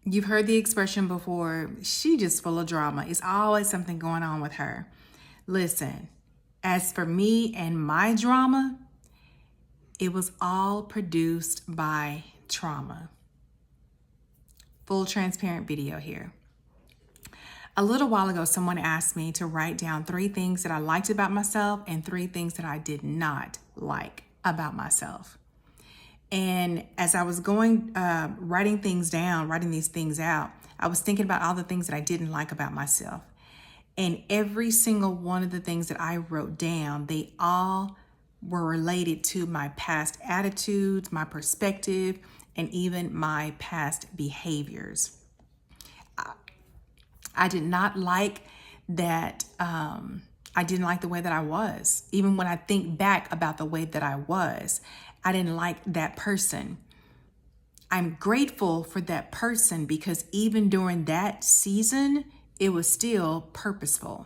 You've heard the expression before, she just full of drama. It's always something going on with her. Listen, as for me and my drama, it was all produced by trauma. Full transparent video here. A little while ago, someone asked me to write down 3 things that I liked about myself and 3 things that I did not like about myself. And as I was going, writing things down, writing these things out, I was thinking about all the things that I didn't like about myself. And every single one of the things that I wrote down, they all were related to my past attitudes, my perspective, and even my past behaviors. I did not like that. I didn't like the way that I was. Even when I think back about the way that I was, I didn't like that person. I'm grateful for that person because even during that season, it was still purposeful.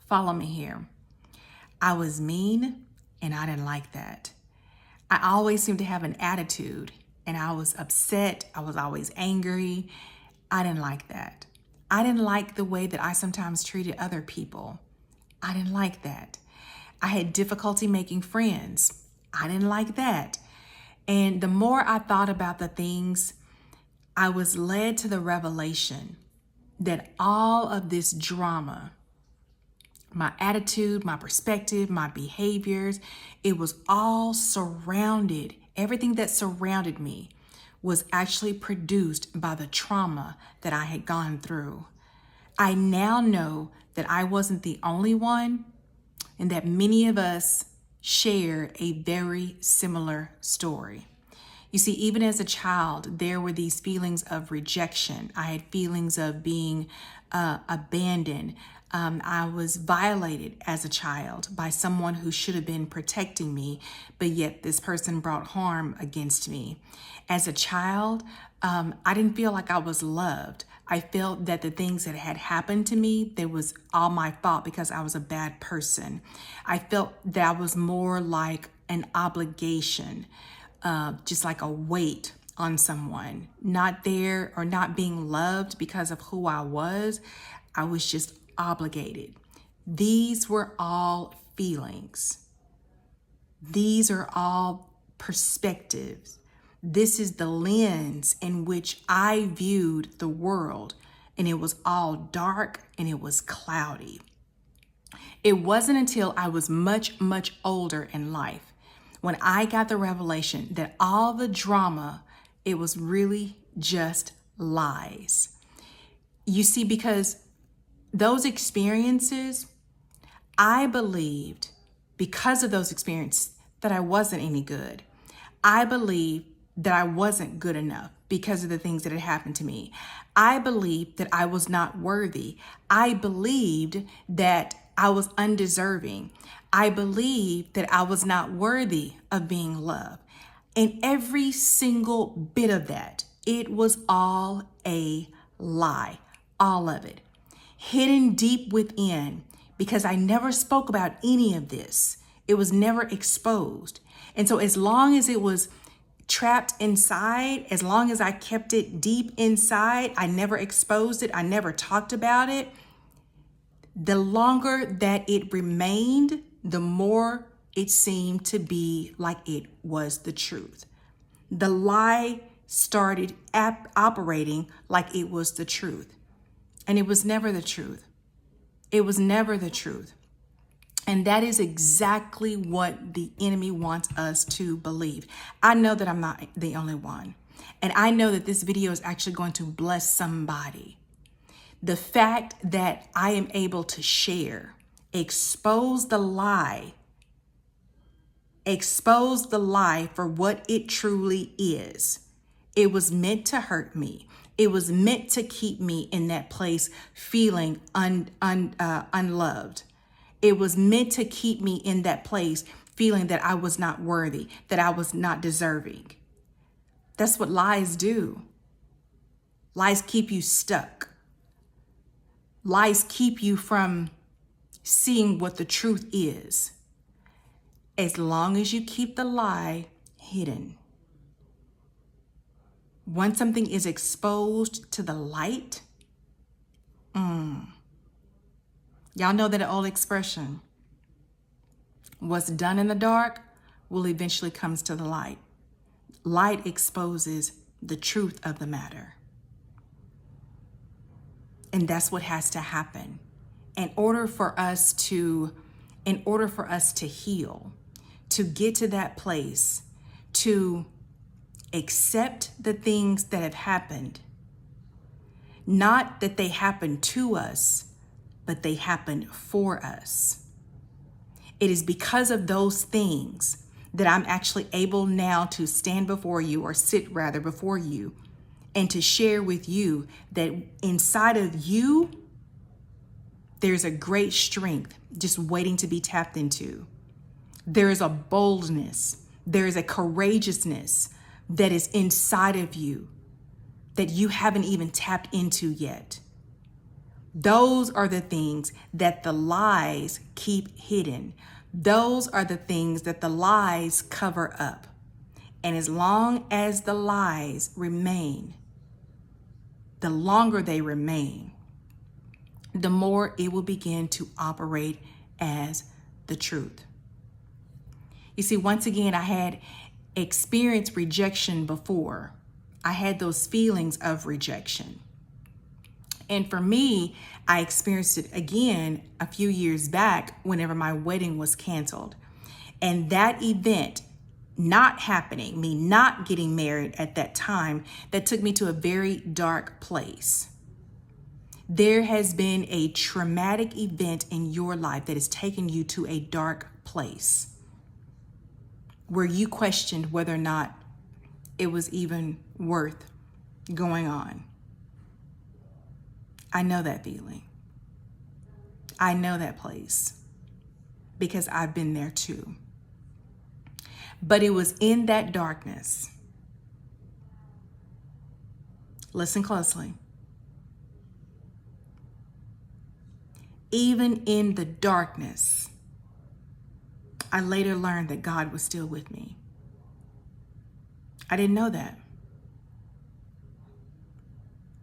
Follow me here. I was mean and I didn't like that. I always seemed to have an attitude and I was upset. I was always angry. I didn't like that. I didn't like the way that I sometimes treated other people. I didn't like that. I had difficulty making friends. I didn't like that. And the more I thought about the things, I was led to the revelation that all of this drama, my attitude, my perspective, my behaviors, it was all surrounded, everything that surrounded me was actually produced by the trauma that I had gone through. I now know that I wasn't the only one and that many of us share a very similar story. You see, even as a child, there were these feelings of rejection. I had feelings of being abandoned. I was violated as a child by someone who should have been protecting me, but yet this person brought harm against me. As a child, I didn't feel like I was loved. I felt that the things that had happened to me, that was all my fault because I was a bad person. I felt that was more like an obligation, just like a weight on someone, not there or not being loved because of who I was. I was just obligated. These were all feelings. These are all perspectives. This is the lens in which I viewed the world, and it was all dark and it was cloudy. It wasn't until I was much, much older in life when I got the revelation that all the drama, it was really just lies. You see, because those experiences, I believed because of those experiences that I wasn't any good. I believed that I wasn't good enough because of the things that had happened to me. I believed that I was not worthy. I believed that I was undeserving. I believed that I was not worthy of being loved. And every single bit of that, it was all a lie, all of it, hidden deep within, because I never spoke about any of this. It was never exposed. And so as long as it was trapped inside, as long as I kept it deep inside, I never exposed it, I never talked about it, the longer that it remained, the more it seemed to be like it was the truth. The lie started operating like it was the truth. And it was never the truth. It was never the truth. And that is exactly what the enemy wants us to believe. I know that I'm not the only one. And I know that this video is actually going to bless somebody. The fact that I am able to share, expose the lie for what it truly is. It was meant to hurt me. It was meant to keep me in that place feeling unloved. It was meant to keep me in that place feeling that I was not worthy, that I was not deserving. That's what lies do. Lies keep you stuck. Lies keep you from seeing what the truth is. As long as you keep the lie hidden. Once something is exposed to the light, y'all know that old expression, what's done in the dark will eventually comes to the light. Light exposes the truth of the matter. And that's what has to happen. In order for us to heal, to get to that place, to accept the things that have happened, not that they happened to us, but they happened for us. It is because of those things that I'm actually able now to stand before you, or sit rather before you, and to share with you that inside of you, there's a great strength just waiting to be tapped into. There is a boldness, there is a courageousness that is inside of you that you haven't even tapped into yet. Those are the things that the lies keep hidden. Those are the things that the lies cover up. And as long as the lies remain, the longer they remain, the more it will begin to operate as the truth. You see, once again, I had experienced rejection before. I had those feelings of rejection. And for me, I experienced it again a few years back whenever my wedding was canceled. And that event not happening, me not getting married at that time, that took me to a very dark place. There has been a traumatic event in your life that has taken you to a dark place where you questioned whether or not it was even worth going on. I know that feeling. I know that place because I've been there too. But it was in that darkness. Listen closely. Even in the darkness, I later learned that God was still with me. I didn't know that.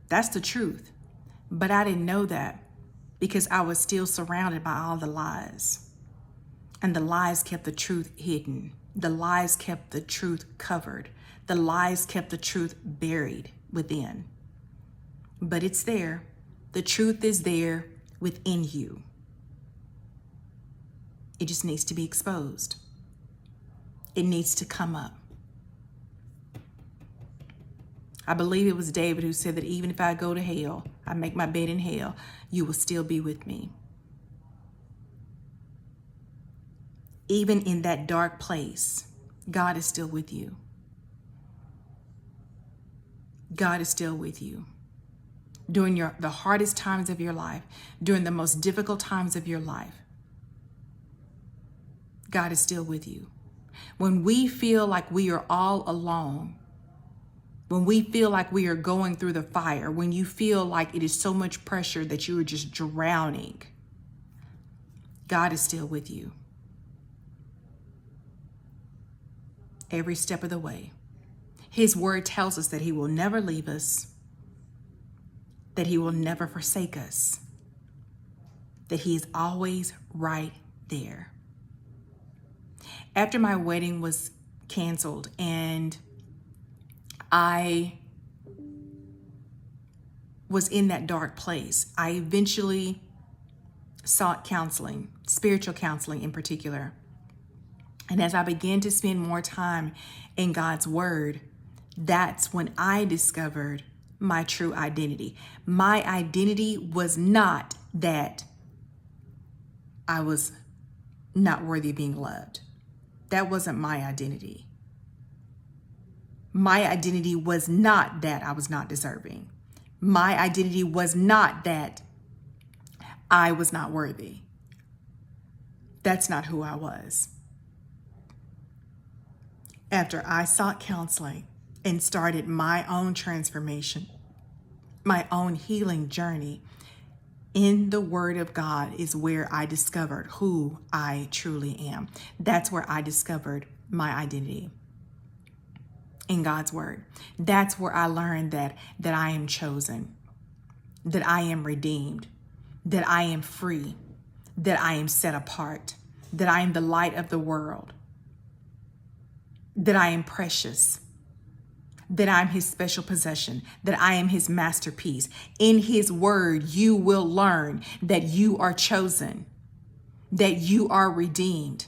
That's the truth. But I didn't know that because I was still surrounded by all the lies. And the lies kept the truth hidden. The lies kept the truth covered. The lies kept the truth buried within. But it's there. The truth is there within you. It just needs to be exposed. It needs to come up. I believe it was David who said that even if I go to hell, I make my bed in hell, you will still be with me. Even in that dark place, God is still with you. God is still with you. During the hardest times of your life, during the most difficult times of your life, God is still with you. When we feel like we are all alone, when we feel like we are going through the fire, when you feel like it is so much pressure that you are just drowning, God is still with you. Every step of the way. His word tells us that he will never leave us, that he will never forsake us, that he is always right there. After my wedding was canceled and I was in that dark place, I eventually sought counseling, spiritual counseling in particular. And as I began to spend more time in God's word, that's when I discovered my true identity. My identity was not that I was not worthy of being loved. That wasn't my identity. My identity was not that I was not deserving. My identity was not that I was not worthy. That's not who I was. After I sought counseling and started my own transformation, my own healing journey, in the Word of God is where I discovered who I truly am. That's where I discovered my identity. in God's word. That's where I learned that I am chosen, that I am redeemed, that I am free, that I am set apart, that I am the light of the world, that I am precious, that I'm his special possession, that I am his masterpiece. In his word, you will learn that you are chosen, that you are redeemed,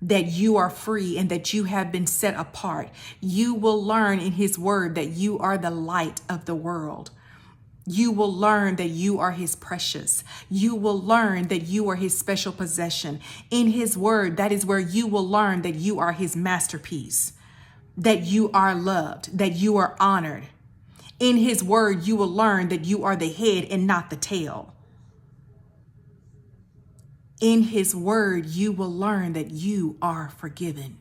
that you are free, and that you have been set apart. You will learn in his word that you are the light of the world. You will learn that you are his precious. You will learn that you are his special possession. In his word, that is where you will learn that you are his masterpiece, that you are loved, that you are honored. In his word, you will learn that you are the head and not the tail. In his word, you will learn that you are forgiven.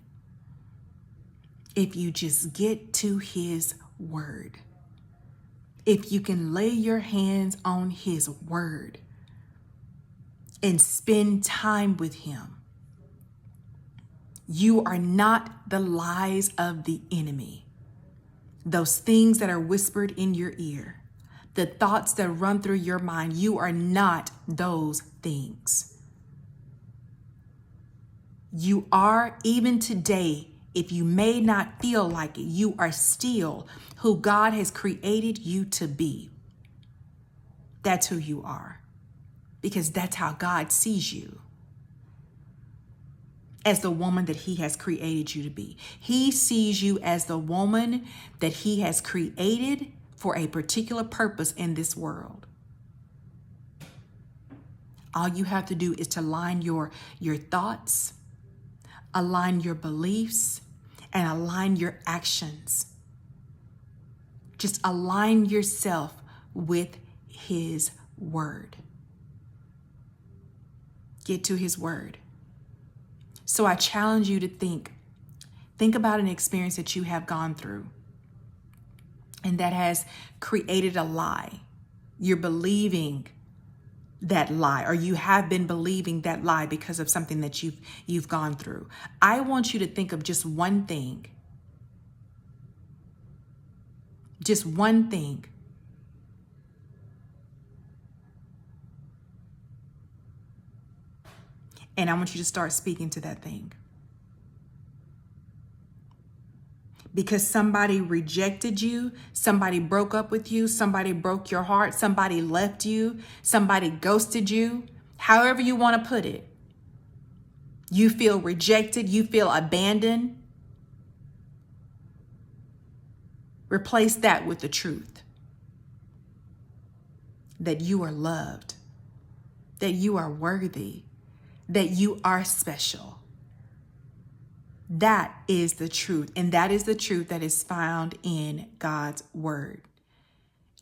If you just get to his word, if you can lay your hands on his word and spend time with him, you are not the lies of the enemy. Those things that are whispered in your ear, the thoughts that run through your mind, you are not those things. You are, even today, if you may not feel like it, you are still who God has created you to be. That's who you are, because that's how God sees you, as the woman that he has created you to be. He sees you as the woman that he has created for a particular purpose in this world. All you have to do is to align your thoughts, align your beliefs, and align your actions. Just align yourself with his word. Get to his word. So I challenge you to think about an experience that you have gone through and that has created a lie. You're believing that lie, or you have been believing that lie because of something that you've gone through. I want you to think of just one thing. Just one thing. And I want you to start speaking to that thing. Because somebody rejected you, somebody broke up with you, somebody broke your heart, somebody left you, somebody ghosted you, however you want to put it. You feel rejected, you feel abandoned. Replace that with the truth that you are loved, that you are worthy, that you are special. That is the truth, and that is the truth that is found in God's word.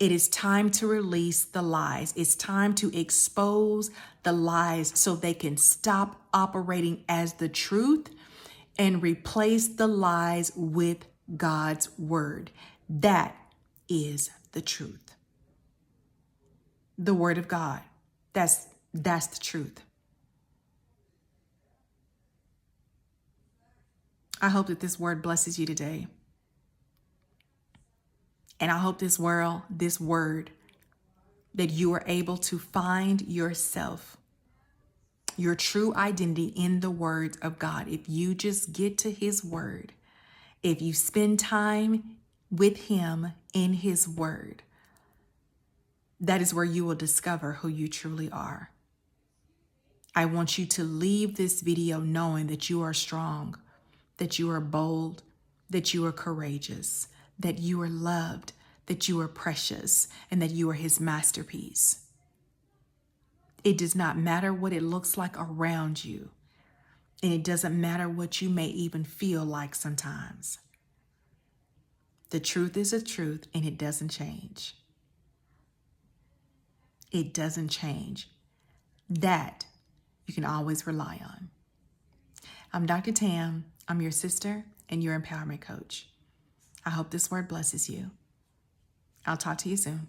It is time to release the lies. It's time to expose the lies so they can stop operating as the truth and replace the lies with God's word. That is the truth. The word of God. That's the truth. I hope that this word blesses you today. And I hope this word, that you are able to find yourself, your true identity in the words of God. If you just get to his word, if you spend time with him in his word, that is where you will discover who you truly are. I want you to leave this video knowing that you are strong, that you are bold, that you are courageous, that you are loved, that you are precious, and that you are his masterpiece. It does not matter what it looks like around you, and it doesn't matter what you may even feel like sometimes. The truth is a truth, and it doesn't change. It doesn't change. That you can always rely on. I'm Dr. Tam. I'm your sister and your empowerment coach. I hope this word blesses you. I'll talk to you soon.